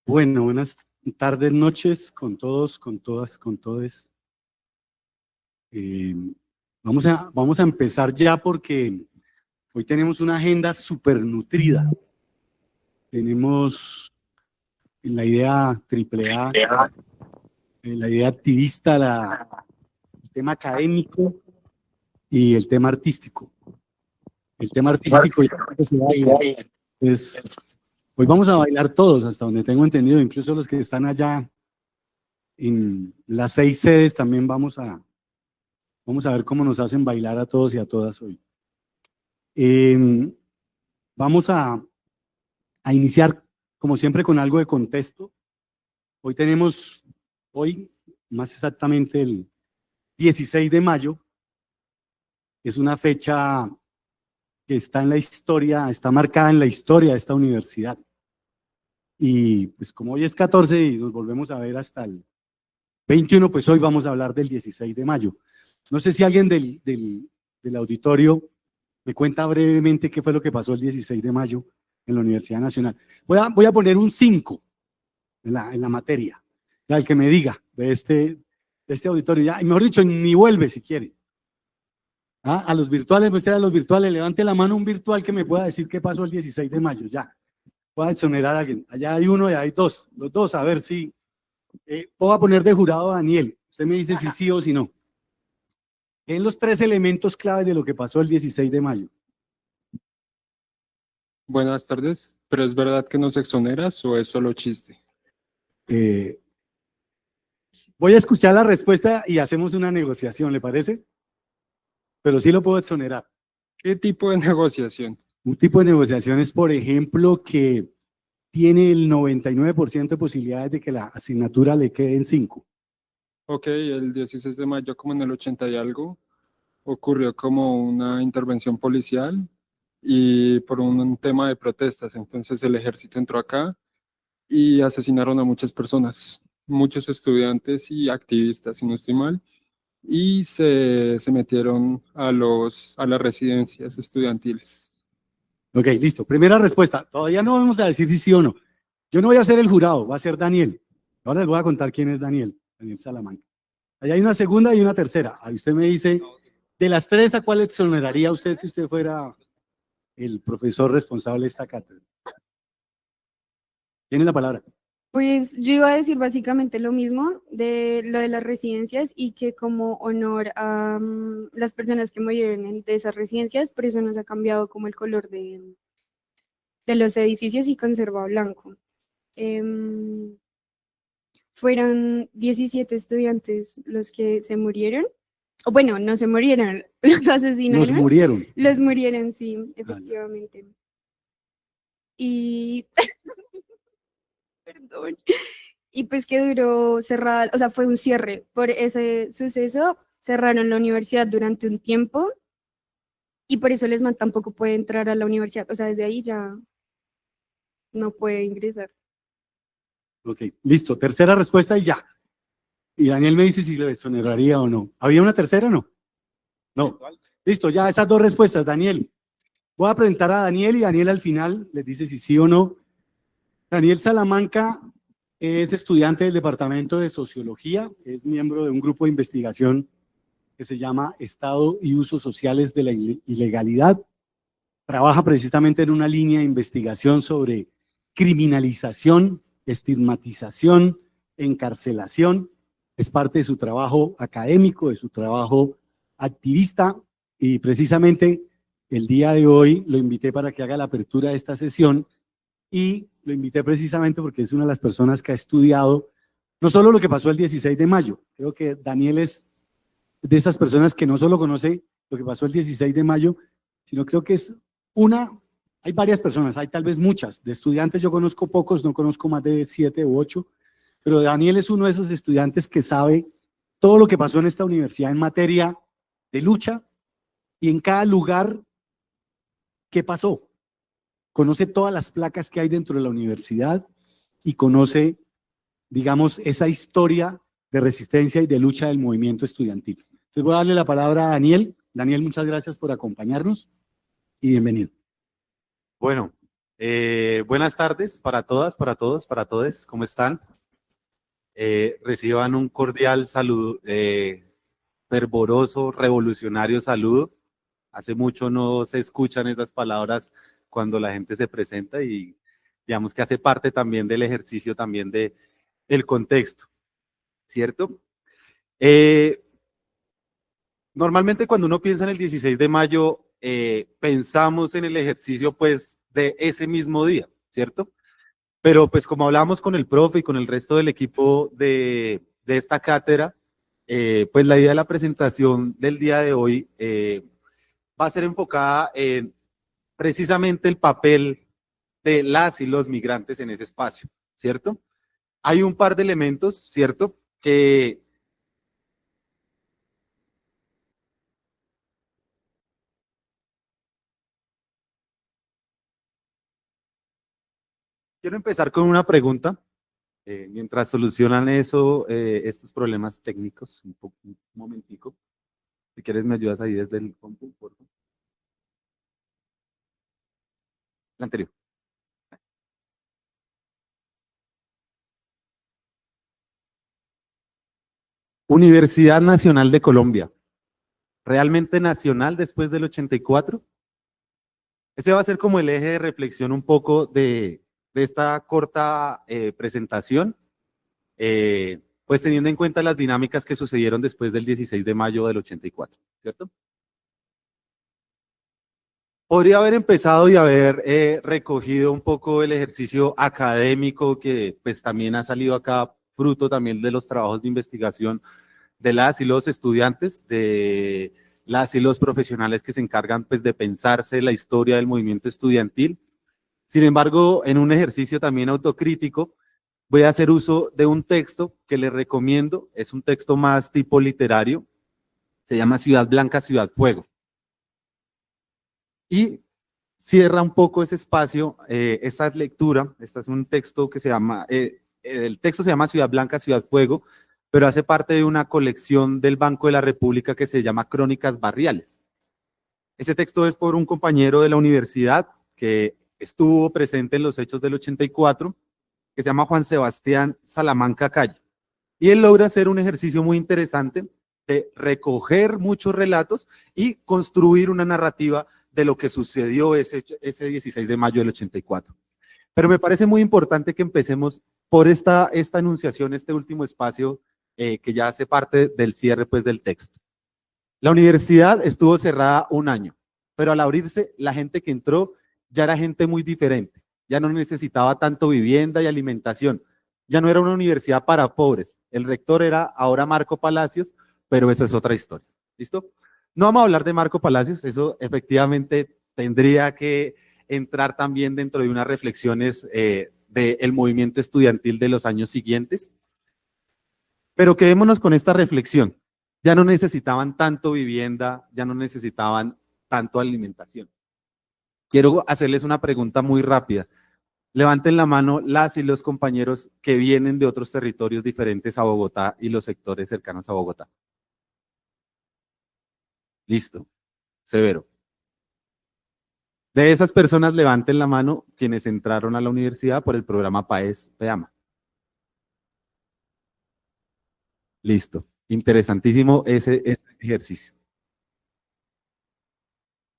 Bueno, buenas tardes, noches con todos, con todas, con todes. Vamos a empezar ya porque hoy tenemos una agenda súper nutrida. Tenemos la idea triple A, la idea activista, el tema académico y el tema artístico. El tema artístico ya se baila. Hoy vamos a bailar todos, hasta donde tengo entendido, incluso los que están allá en las 6 sedes también vamos a ver cómo nos hacen bailar a todos y a todas hoy. Vamos a iniciar, como siempre, con algo de contexto. Hoy tenemos, más exactamente el 16 de mayo, es una fecha que está en la historia, está marcada en la historia de esta universidad. Y pues como hoy es 14 y nos volvemos a ver hasta el 21, pues hoy vamos a hablar del 16 de mayo. No sé si alguien del auditorio me cuenta brevemente qué fue lo que pasó el 16 de mayo en la Universidad Nacional. Voy a poner un 5 en la materia, ya el que me diga de este auditorio, ya, y mejor dicho, ni vuelve si quiere. A los virtuales, pues a los virtuales, levante la mano un virtual que me pueda decir qué pasó el 16 de mayo, ya. Pueda exonerar a alguien. Allá hay uno y hay dos, los dos, a ver si. Voy a poner de jurado a Daniel. Usted me dice si sí o si no. En los 3 elementos claves de lo que pasó el 16 de mayo. Buenas tardes, pero ¿es verdad que nos exoneras o es solo chiste? Voy a escuchar la respuesta y hacemos una negociación, ¿le parece? Pero sí lo puedo exonerar. ¿Qué tipo de negociación? Un tipo de negociación es, por ejemplo, que tiene el 99% de posibilidades de que la asignatura le quede en 5. Ok, el 16 de mayo, como en el 80 y algo, ocurrió como una intervención policial y por un tema de protestas. Entonces el ejército entró acá y asesinaron a muchas personas, muchos estudiantes y activistas, si no estoy mal, y se metieron a las residencias estudiantiles. Ok, listo. Primera respuesta. Todavía no vamos a decir si sí o no. Yo no voy a ser el jurado, va a ser Daniel. Ahora les voy a contar quién es Daniel Salamanca. Allá hay una segunda y una tercera. Ahí usted me dice, de las 3, ¿a cuál exoneraría usted si usted fuera el profesor responsable de esta cátedra? Tiene la palabra. Pues yo iba a decir básicamente lo mismo de lo de las residencias y que como honor a las personas que murieron de esas residencias, por eso nos ha cambiado como el color de los edificios y conserva blanco. Fueron 17 estudiantes los que se murieron, o bueno, no se murieron, los asesinaron. Los murieron. Los murieron, sí, efectivamente. Y... Perdón. Y pues que duró cerrada, o sea, fue un cierre por ese suceso, cerraron la universidad durante un tiempo y por eso el ESMAD tampoco puede entrar a la universidad, o sea, desde ahí ya no puede ingresar. Ok, listo, tercera respuesta y ya. Y Daniel me dice si le exoneraría o no. ¿Había una tercera o no? No. Listo, ya esas 2 respuestas, Daniel. Voy a presentar a Daniel y Daniel al final les dice si sí o no. Daniel Salamanca es estudiante del Departamento de Sociología, es miembro de un grupo de investigación que se llama Estado y Usos Sociales de la Ilegalidad. Trabaja precisamente en una línea de investigación sobre criminalización, estigmatización, encarcelación. Es parte de su trabajo académico, de su trabajo activista, y precisamente el día de hoy lo invité para que haga la apertura de esta sesión, y lo invité precisamente porque es una de las personas que ha estudiado no solo lo que pasó el 16 de mayo, creo que Daniel es de esas personas que no solo conoce lo que pasó el 16 de mayo, sino creo que es hay varias personas, hay tal vez muchas, de estudiantes yo conozco pocos, no conozco más de 7 u 8, pero Daniel es uno de esos estudiantes que sabe todo lo que pasó en esta universidad en materia de lucha y en cada lugar qué pasó. Conoce todas las placas que hay dentro de la universidad y conoce, digamos, esa historia de resistencia y de lucha del movimiento estudiantil. Entonces voy a darle la palabra a Daniel. Daniel, muchas gracias por acompañarnos y bienvenido. Bueno, Buenas tardes para todas, para todos, para todes. ¿Cómo están? Reciban un cordial saludo, fervoroso, revolucionario saludo. Hace mucho no se escuchan esas palabras cuando la gente se presenta y digamos que hace parte también del ejercicio también del contexto, ¿cierto? Normalmente cuando uno piensa en el 16 de mayo, pensamos en el ejercicio pues de ese mismo día, ¿cierto? Pero pues como hablamos con el profe y con el resto del equipo de esta cátedra, pues la idea de la presentación del día de hoy va a ser enfocada en precisamente el papel de las y los migrantes en ese espacio, ¿cierto? Hay un par de elementos, ¿cierto? Que quiero empezar con una pregunta. Mientras solucionan eso, estos problemas técnicos, un momentico. Si quieres me ayudas ahí desde el compu, por favor. La anterior. Universidad Nacional de Colombia. ¿Realmente nacional después del 84? Ese va a ser como el eje de reflexión un poco de esta corta presentación, pues teniendo en cuenta las dinámicas que sucedieron después del 16 de mayo del 84, ¿cierto? Podría haber empezado y haber recogido un poco el ejercicio académico que pues también ha salido acá, fruto también de los trabajos de investigación de las y los estudiantes, de las y los profesionales que se encargan pues de pensarse la historia del movimiento estudiantil. Sin embargo, en un ejercicio también autocrítico, voy a hacer uso de un texto que les recomiendo, es un texto más tipo literario, se llama Ciudad Blanca, Ciudad Fuego. Y cierra un poco ese espacio, esta lectura, este es un texto que se llama, el texto se llama Ciudad Blanca, Ciudad Fuego, pero hace parte de una colección del Banco de la República que se llama Crónicas Barriales. Ese texto es por un compañero de la universidad que estuvo presente en los hechos del 84, que se llama Juan Sebastián Salamanca Calle. Y él logra hacer un ejercicio muy interesante de recoger muchos relatos y construir una narrativa de lo que sucedió ese 16 de mayo del 84. Pero me parece muy importante que empecemos por esta enunciación, este último espacio que ya hace parte del cierre pues, del texto. La universidad estuvo cerrada un año, pero al abrirse, la gente que entró ya era gente muy diferente, ya no necesitaba tanto vivienda y alimentación, ya no era una universidad para pobres. El rector era ahora Marco Palacios, pero esa es otra historia. ¿Listo? No vamos a hablar de Marco Palacios, eso efectivamente tendría que entrar también dentro de unas reflexiones del movimiento estudiantil de los años siguientes. Pero quedémonos con esta reflexión. Ya no necesitaban tanto vivienda, ya no necesitaban tanto alimentación. Quiero hacerles una pregunta muy rápida. Levanten la mano las y los compañeros que vienen de otros territorios diferentes a Bogotá y los sectores cercanos a Bogotá. Listo. Severo. De esas personas, levanten la mano quienes entraron a la universidad por el programa PAES-PEAMA. Listo. Interesantísimo ese ejercicio.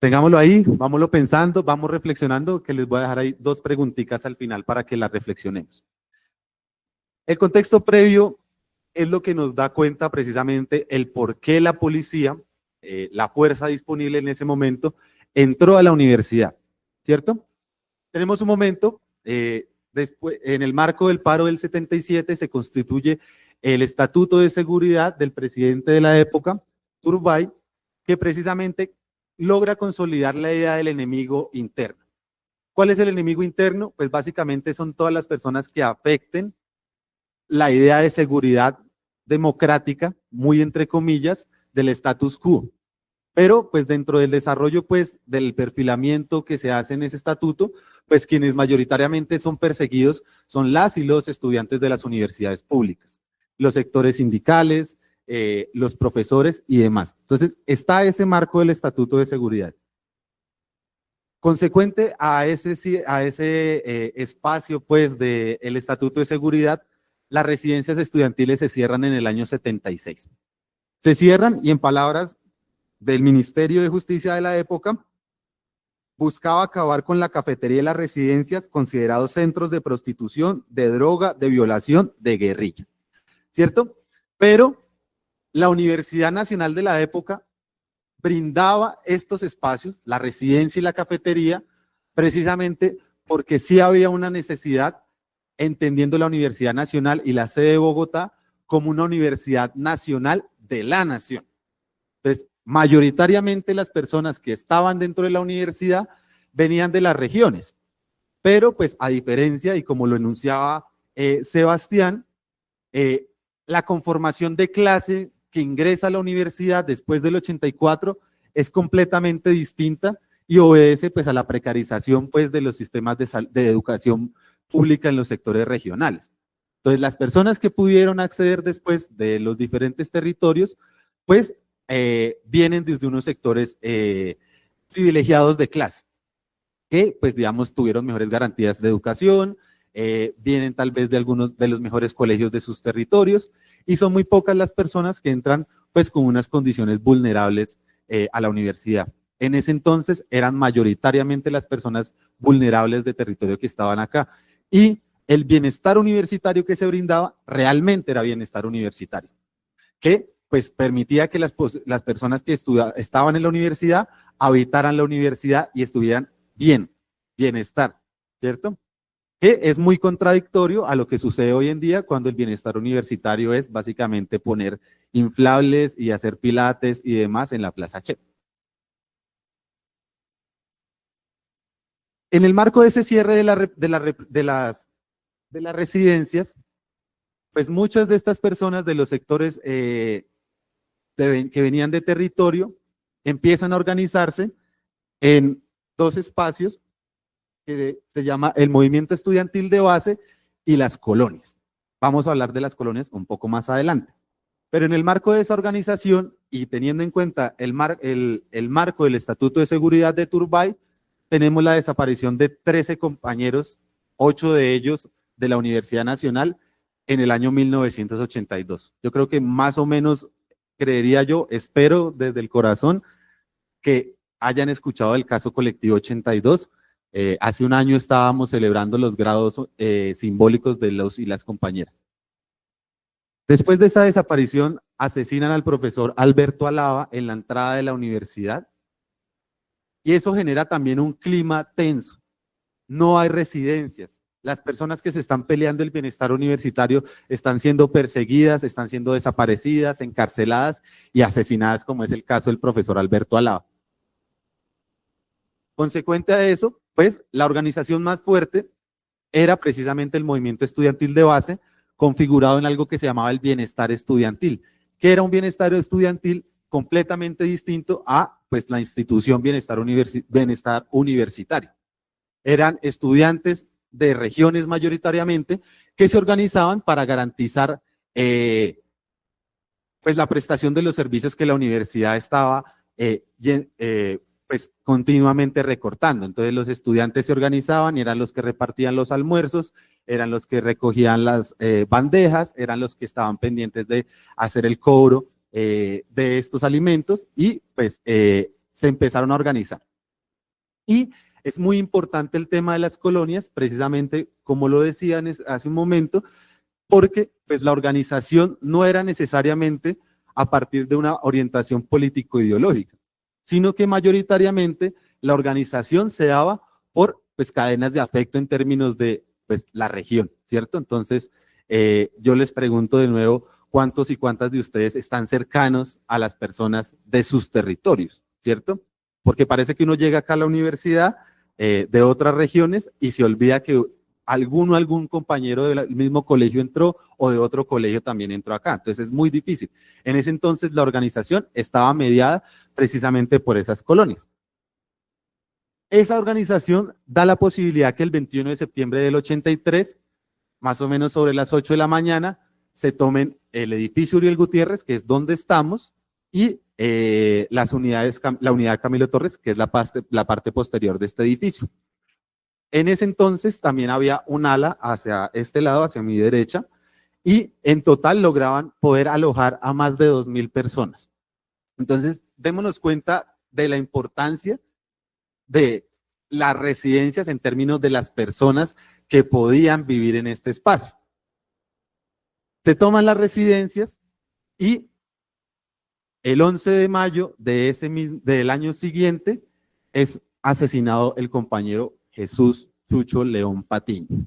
Tengámoslo ahí, vámonos pensando, vamos reflexionando, que les voy a dejar ahí dos preguntitas al final para que las reflexionemos. El contexto previo es lo que nos da cuenta precisamente el por qué la policía, la fuerza disponible en ese momento, entró a la universidad, ¿cierto? Tenemos un momento, después, en el marco del paro del 77 se constituye el Estatuto de Seguridad del presidente de la época, Turbay, que precisamente logra consolidar la idea del enemigo interno. ¿Cuál es el enemigo interno? Pues básicamente son todas las personas que afecten la idea de seguridad democrática, muy entre comillas, del status quo. Pero pues dentro del desarrollo pues del perfilamiento que se hace en ese estatuto, pues quienes mayoritariamente son perseguidos son las y los estudiantes de las universidades públicas, los sectores sindicales, los profesores y demás. Entonces está ese marco del Estatuto de Seguridad. Consecuente a ese espacio pues del Estatuto de Seguridad, las residencias estudiantiles se cierran en el año 76. Se cierran y en palabras del Ministerio de Justicia de la época, buscaba acabar con la cafetería y las residencias considerados centros de prostitución, de droga, de violación, de guerrilla, ¿cierto? Pero la Universidad Nacional de la época brindaba estos espacios, la residencia y la cafetería, precisamente porque sí había una necesidad, entendiendo la Universidad Nacional y la sede de Bogotá como una universidad nacional de la nación. Entonces, mayoritariamente las personas que estaban dentro de la universidad venían de las regiones, pero pues a diferencia, y como lo enunciaba Sebastián, la conformación de clase que ingresa a la universidad después del 84 es completamente distinta y obedece pues a la precarización pues de los sistemas de educación pública en los sectores regionales. Entonces las personas que pudieron acceder después de los diferentes territorios pues vienen desde unos sectores privilegiados de clase, que pues digamos tuvieron mejores garantías de educación, vienen tal vez de algunos de los mejores colegios de sus territorios y son muy pocas las personas que entran pues con unas condiciones vulnerables a la universidad. En ese entonces eran mayoritariamente las personas vulnerables de territorio que estaban acá y el bienestar universitario que se brindaba realmente era bienestar universitario, que pues permitía que las personas que estaban en la universidad habitaran la universidad y estuvieran bien, bienestar, ¿cierto? Que es muy contradictorio a lo que sucede hoy en día cuando el bienestar universitario es básicamente poner inflables y hacer pilates y demás en la Plaza Che. En el marco de ese cierre de las residencias, pues muchas de estas personas de los sectores que venían de territorio empiezan a organizarse en dos espacios que se llama el movimiento estudiantil de base y las colonias. Vamos a hablar de las colonias un poco más adelante. Pero en el marco de esa organización y teniendo en cuenta el marco del Estatuto de Seguridad de Turbay, tenemos la desaparición de 13 compañeros, 8 de ellos de la Universidad Nacional en el año 1982. Yo creo que más o menos, creería yo, espero desde el corazón que hayan escuchado el caso colectivo 82. Hace un año estábamos celebrando los grados simbólicos de los y las compañeras. Después de esa desaparición, asesinan al profesor Alberto Alava en la entrada de la universidad y eso genera también un clima tenso. No hay residencias. Las personas que se están peleando el bienestar universitario están siendo perseguidas, están siendo desaparecidas, encarceladas y asesinadas, como es el caso del profesor Alberto Alava. Consecuente a eso, pues la organización más fuerte era precisamente el movimiento estudiantil de base, configurado en algo que se llamaba el bienestar estudiantil, que era un bienestar estudiantil completamente distinto a pues, la institución bienestar universitario. Eran estudiantes de regiones mayoritariamente que se organizaban para garantizar pues, la prestación de los servicios que la universidad estaba pues continuamente recortando. Entonces los estudiantes se organizaban y eran los que repartían los almuerzos, eran los que recogían las bandejas, eran los que estaban pendientes de hacer el cobro de estos alimentos y pues se empezaron a organizar. Y es muy importante el tema de las colonias, precisamente como lo decían hace un momento, porque pues la organización no era necesariamente a partir de una orientación político-ideológica, sino que mayoritariamente la organización se daba por pues, cadenas de afecto en términos de pues, la región, ¿cierto? Entonces, yo les pregunto de nuevo, ¿cuántos y cuántas de ustedes están cercanos a las personas de sus territorios, ¿cierto? Porque parece que uno llega acá a la universidad de otras regiones y se olvida que algún compañero del mismo colegio entró o de otro colegio también entró acá. Entonces es muy difícil. En ese entonces la organización estaba mediada precisamente por esas colonias. Esa organización da la posibilidad que el 21 de septiembre del 83, más o menos sobre las 8 de la mañana, se tomen el edificio Uriel Gutiérrez, que es donde estamos, y la unidad Camilo Torres, que es la parte posterior de este edificio. En ese entonces también había un ala hacia este lado, hacia mi derecha, y en total lograban poder alojar a más de 2.000 personas. Entonces, démonos cuenta de la importancia de las residencias en términos de las personas que podían vivir en este espacio. Se toman las residencias y el 11 de mayo del año siguiente es asesinado el compañero Jesús Chucho León Patiño.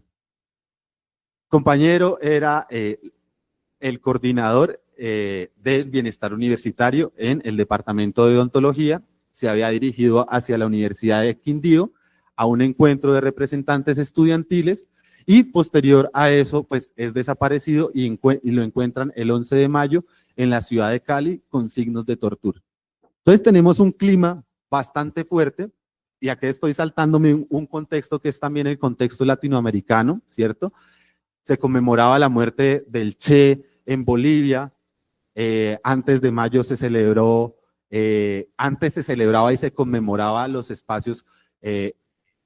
Compañero era el coordinador del bienestar universitario en el departamento de odontología. Se había dirigido hacia la Universidad de Quindío a un encuentro de representantes estudiantiles y posterior a eso pues es desaparecido y lo encuentran el 11 de mayo en la ciudad de Cali con signos de tortura. Entonces tenemos un clima bastante fuerte y aquí estoy saltándome un contexto que es también el contexto latinoamericano, ¿cierto? Se conmemoraba la muerte del Che en Bolivia, antes de mayo se celebró, antes se celebraba y se conmemoraba los espacios de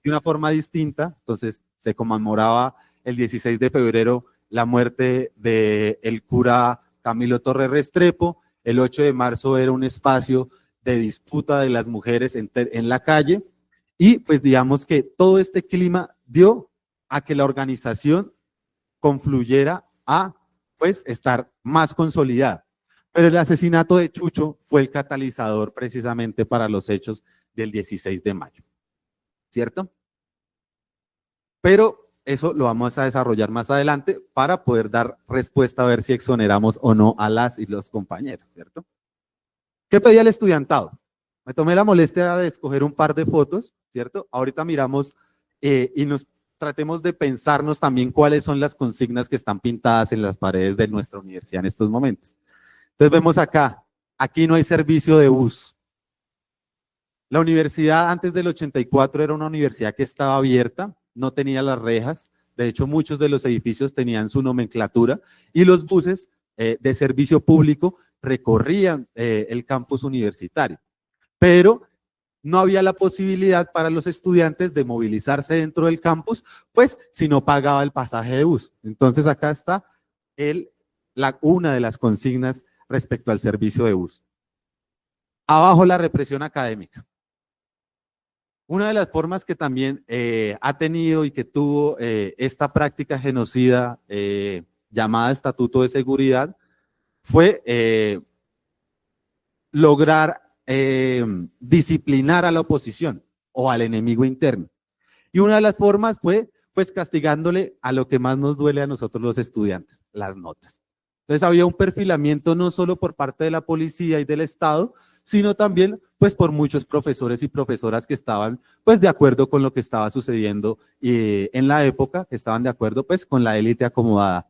una forma distinta, entonces se conmemoraba el 16 de febrero la muerte del cura Camilo Torres Restrepo, el 8 de marzo era un espacio de disputa de las mujeres en la calle y pues digamos que todo este clima dio a que la organización confluyera a pues estar más consolidada. Pero el asesinato de Chucho fue el catalizador precisamente para los hechos del 16 de mayo, ¿cierto? Pero eso lo vamos a desarrollar más adelante para poder dar respuesta a ver si exoneramos o no a las y los compañeros, ¿cierto? ¿Qué pedía el estudiantado? Me tomé la molestia de escoger un par de fotos, ¿cierto? Ahorita miramos y tratemos de pensarnos también cuáles son las consignas que están pintadas en las paredes de nuestra universidad en estos momentos. Entonces vemos acá, aquí no hay servicio de bus. La universidad antes del 84 era una universidad que estaba abierta, no tenía las rejas, de hecho muchos de los edificios tenían su nomenclatura y los buses de servicio público recorrían el campus universitario, pero no había la posibilidad para los estudiantes de movilizarse dentro del campus, pues si no pagaba el pasaje de bus. Entonces acá está una de las consignas respecto al servicio de bus. Abajo la represión académica. Una de las formas que también ha tenido y que tuvo esta práctica genocida llamada Estatuto de Seguridad fue lograr disciplinar a la oposición o al enemigo interno. Y una de las formas fue pues castigándole a lo que más nos duele a nosotros los estudiantes, las notas. Entonces había un perfilamiento no solo por parte de la policía y del Estado, sino también pues por muchos profesores y profesoras que estaban pues de acuerdo con lo que estaba sucediendo en la época, que estaban de acuerdo pues con la élite acomodada.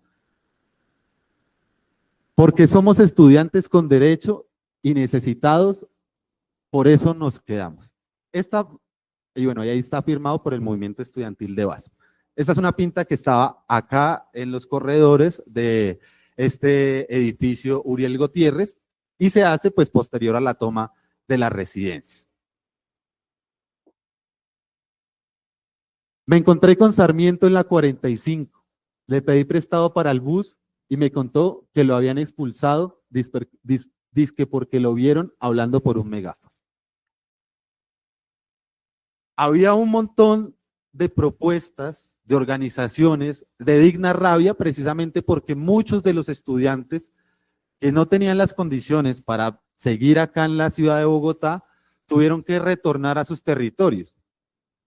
Porque somos estudiantes con derecho y necesitados, por eso nos quedamos. Y bueno, ahí está firmado por el movimiento estudiantil de base. Esta es una pinta que estaba acá en los corredores de este edificio Uriel Gutiérrez y se hace pues posterior a la toma de las residencias. Me encontré con Sarmiento en la 45, le pedí prestado para el bus y me contó que lo habían expulsado dizque porque lo vieron hablando por un megáfono. Había un montón de propuestas, de organizaciones, de digna rabia, precisamente porque muchos de los estudiantes que no tenían las condiciones para seguir acá en la ciudad de Bogotá, tuvieron que retornar a sus territorios.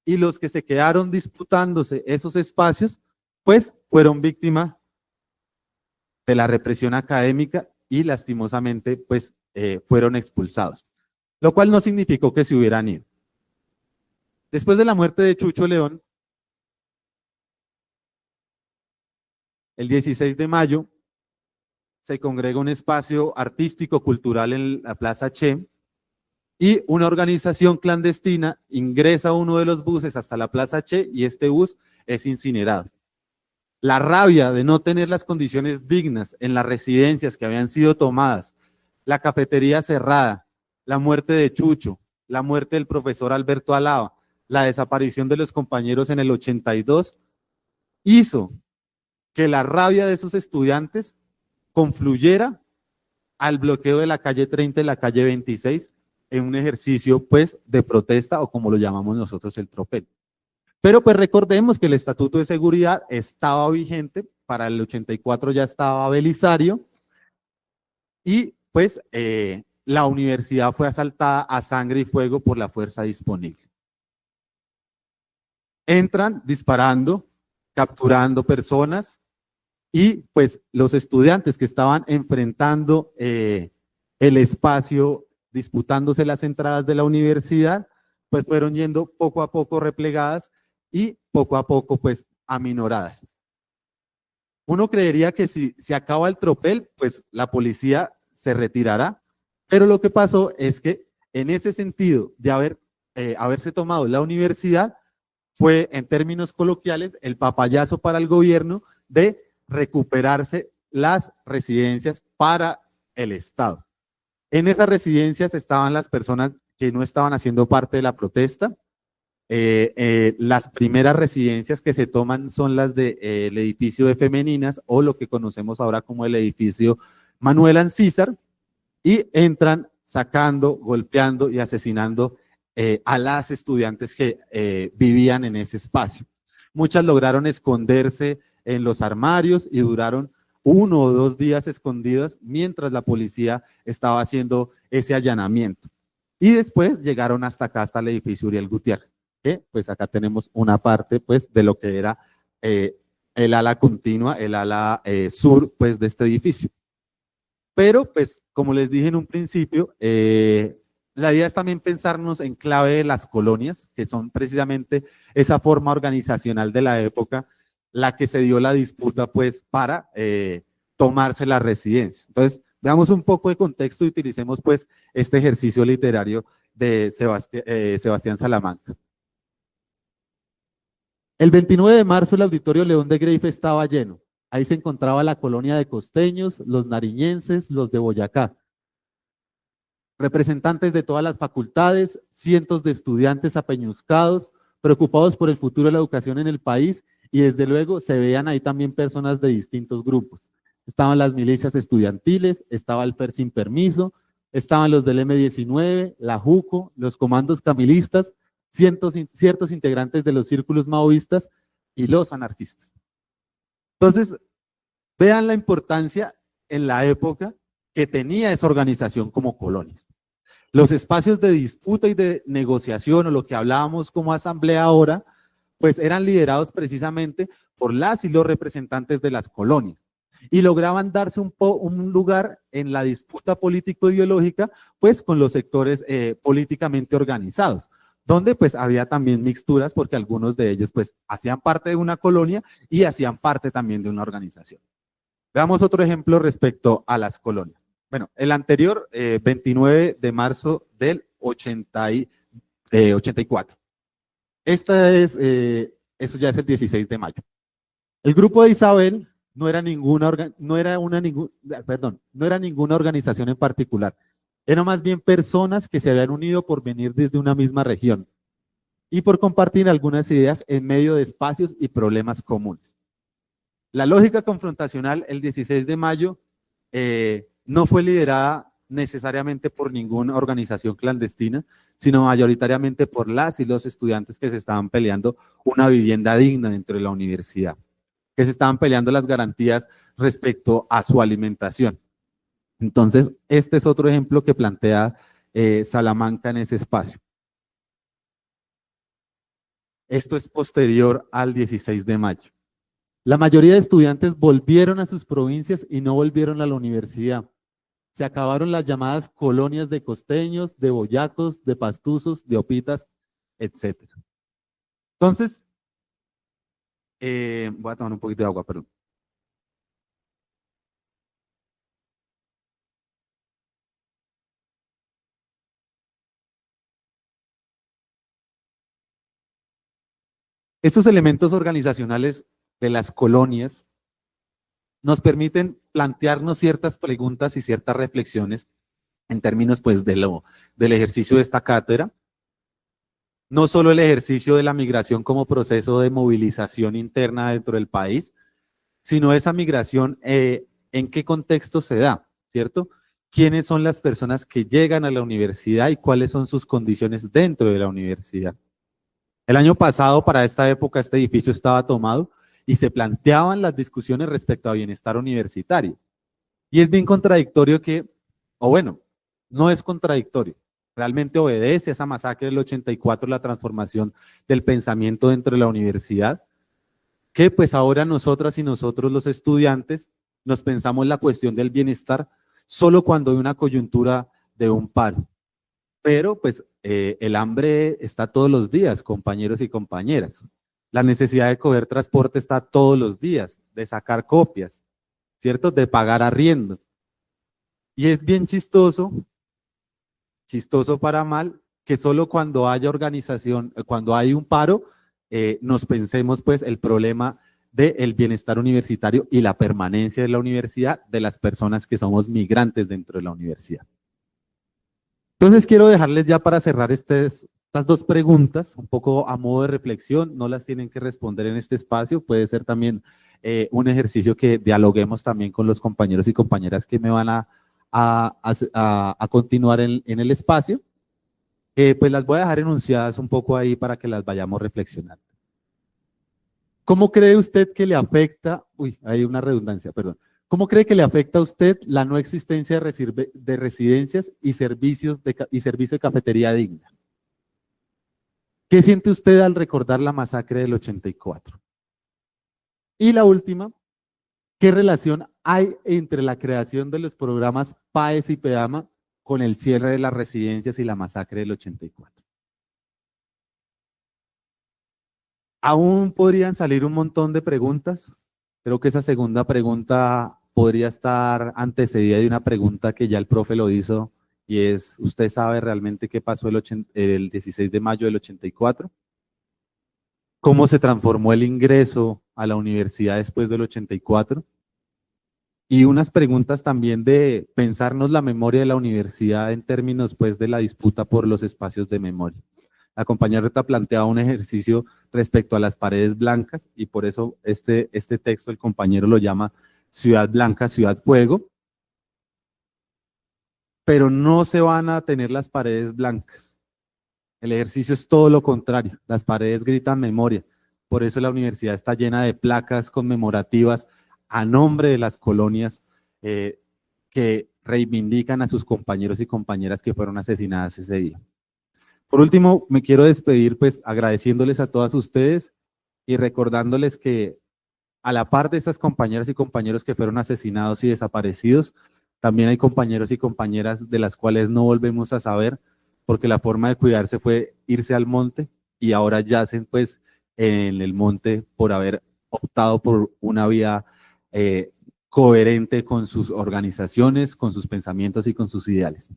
Y los que se quedaron disputándose esos espacios, pues fueron víctimas de la represión académica y lastimosamente, pues fueron expulsados. Lo cual no significó que se hubieran ido. Después de la muerte de Chucho León, el 16 de mayo, se congrega un espacio artístico cultural en la Plaza Che y una organización clandestina ingresa a uno de los buses hasta la Plaza Che y este bus es incinerado. La rabia de no tener las condiciones dignas en las residencias que habían sido tomadas, la cafetería cerrada, la muerte de Chucho, la muerte del profesor Alberto Alaba, la desaparición de los compañeros en el 82, hizo que la rabia de esos estudiantes confluyera al bloqueo de la calle 30 y la calle 26 en un ejercicio pues de protesta o como lo llamamos nosotros el tropel. Pero pues recordemos que el Estatuto de Seguridad estaba vigente, para el 84 ya estaba Belisario y pues la universidad fue asaltada a sangre y fuego por la fuerza disponible. Entran disparando, capturando personas y pues los estudiantes que estaban enfrentando el espacio, disputándose las entradas de la universidad, pues fueron yendo poco a poco replegadas y poco a poco pues aminoradas. Uno creería que si se acaba el tropel, pues la policía se retirará, pero lo que pasó es que en ese sentido de haberse tomado la universidad, fue en términos coloquiales el papayazo para el gobierno de recuperarse las residencias para el Estado. En esas residencias estaban las personas que no estaban haciendo parte de la protesta. Las primeras residencias que se toman son las del edificio de Femeninas o lo que conocemos ahora como el edificio Manuel Ancísar y entran sacando, golpeando y asesinando a las estudiantes que vivían en ese espacio. Muchas lograron esconderse en los armarios y duraron 1 o 2 días escondidas mientras la policía estaba haciendo ese allanamiento. Y después llegaron hasta acá, hasta el edificio Uriel Gutiérrez, que pues acá tenemos una parte pues de lo que era el ala continua, el ala sur pues de este edificio. Pero pues como les dije en un principio, la idea es también pensarnos en clave de las colonias, que son precisamente esa forma organizacional de la época, la que se dio la disputa pues para tomarse las residencias. Entonces, veamos un poco de contexto y utilicemos pues este ejercicio literario de Sebastián Salamanca. El 29 de marzo el Auditorio León de Greiff estaba lleno. Ahí se encontraba la colonia de costeños, los nariñenses, los de Boyacá. Representantes de todas las facultades, cientos de estudiantes apeñuscados, preocupados por el futuro de la educación en el país y desde luego se veían ahí también personas de distintos grupos. Estaban las milicias estudiantiles, estaba el FER sin permiso, estaban los del M-19, la JUCO, los comandos camilistas, ciertos integrantes de los círculos maoístas y los anarquistas. Entonces, vean la importancia en la época que tenía esa organización como colonias. Los espacios de disputa y de negociación o lo que hablábamos como asamblea ahora, pues eran liderados precisamente por las y los representantes de las colonias y lograban darse un lugar en la disputa político-ideológica pues con los sectores políticamente organizados, donde pues había también mixturas porque algunos de ellos pues hacían parte de una colonia y hacían parte también de una organización. Veamos otro ejemplo respecto a las colonias. Bueno, el anterior, 29 de marzo del 84. Esta es, eso ya es el 16 de mayo. El grupo de Isabel no era ninguna organización en particular. Eran más bien personas que se habían unido por venir desde una misma región y por compartir algunas ideas en medio de espacios y problemas comunes. La lógica confrontacional el 16 de mayo no fue liderada necesariamente por ninguna organización clandestina, sino mayoritariamente por las y los estudiantes que se estaban peleando una vivienda digna dentro de la universidad, que se estaban peleando las garantías respecto a su alimentación. Entonces, este es otro ejemplo que plantea Salamanca en ese espacio. Esto es posterior al 16 de mayo. La mayoría de estudiantes volvieron a sus provincias y no volvieron a la universidad. Se acabaron las llamadas colonias de costeños, de boyacos, de pastuzos, de opitas, etc. Entonces, voy a tomar un poquito de agua, perdón. Estos elementos organizacionales de las colonias nos permiten plantearnos ciertas preguntas y ciertas reflexiones en términos pues del ejercicio de esta cátedra. No solo el ejercicio de la migración como proceso de movilización interna dentro del país, sino esa migración, ¿en qué contexto se da? ¿Cierto? ¿Quiénes son las personas que llegan a la universidad y cuáles son sus condiciones dentro de la universidad? El año pasado, para esta época, este edificio estaba tomado y se planteaban las discusiones respecto a bienestar universitario. Y es bien contradictorio o bueno, no es contradictorio, realmente obedece a esa masacre del 84, la transformación del pensamiento dentro de la universidad, que pues ahora nosotras y nosotros los estudiantes nos pensamos la cuestión del bienestar solo cuando hay una coyuntura de un paro. Pero pues el hambre está todos los días, compañeros y compañeras. La necesidad de coger transporte está todos los días, de sacar copias, ¿cierto? De pagar arriendo. Y es bien chistoso para mal, que solo cuando haya organización, cuando hay un paro, nos pensemos pues el problema del bienestar universitario y la permanencia de la universidad de las personas que somos migrantes dentro de la universidad. Entonces quiero dejarles ya para cerrar estas dos preguntas, un poco a modo de reflexión, no las tienen que responder en este espacio, puede ser también un ejercicio que dialoguemos también con los compañeros y compañeras que me van a continuar en el espacio. Pues las voy a dejar enunciadas un poco ahí para que las vayamos reflexionando. ¿Cómo cree usted que le afecta, hay una redundancia, perdón. ¿Cómo cree que le afecta a usted la no existencia de residencias y servicio de cafetería digna? ¿Qué siente usted al recordar la masacre del 84? Y la última, ¿qué relación hay entre la creación de los programas PAES y PEDAMA con el cierre de las residencias y la masacre del 84? Aún podrían salir un montón de preguntas. Creo que esa segunda pregunta podría estar antecedida de una pregunta que ya el profe lo hizo, y es, ¿usted sabe realmente qué pasó el 16 de mayo del 84? ¿Cómo se transformó el ingreso a la universidad después del 84? Y unas preguntas también de pensarnos la memoria de la universidad en términos pues de la disputa por los espacios de memoria. La compañera Rita planteaba un ejercicio respecto a las paredes blancas, y por eso este texto el compañero lo llama Ciudad Blanca, Ciudad Fuego, pero no se van a tener las paredes blancas. El ejercicio es todo lo contrario, las paredes gritan memoria, por eso la universidad está llena de placas conmemorativas a nombre de las colonias que reivindican a sus compañeros y compañeras que fueron asesinadas ese día. Por último, me quiero despedir pues agradeciéndoles a todas ustedes y recordándoles que a la par de esas compañeras y compañeros que fueron asesinados y desaparecidos, también hay compañeros y compañeras de las cuales no volvemos a saber, porque la forma de cuidarse fue irse al monte y ahora yacen pues en el monte por haber optado por una vía coherente con sus organizaciones, con sus pensamientos y con sus ideales.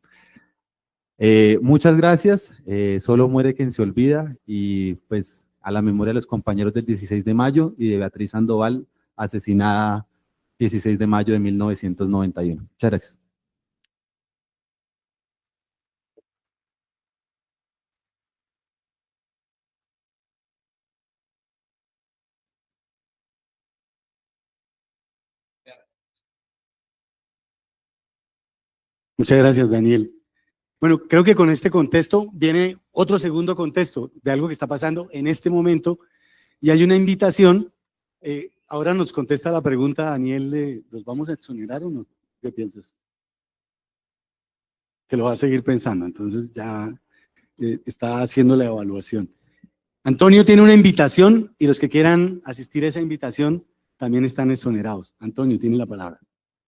Muchas gracias, solo muere quien se olvida, y pues a la memoria de los compañeros del 16 de mayo y de Beatriz Sandoval, asesinada 16 de mayo de 1991. Muchas gracias. Muchas gracias, Daniel. Bueno, creo que con este contexto viene otro segundo contexto de algo que está pasando en este momento, y hay una invitación. Ahora nos contesta la pregunta, Daniel, ¿los vamos a exonerar o no? ¿Qué piensas? Que lo va a seguir pensando, entonces ya está haciendo la evaluación. Antonio tiene una invitación y los que quieran asistir a esa invitación también están exonerados. Antonio, tiene la palabra.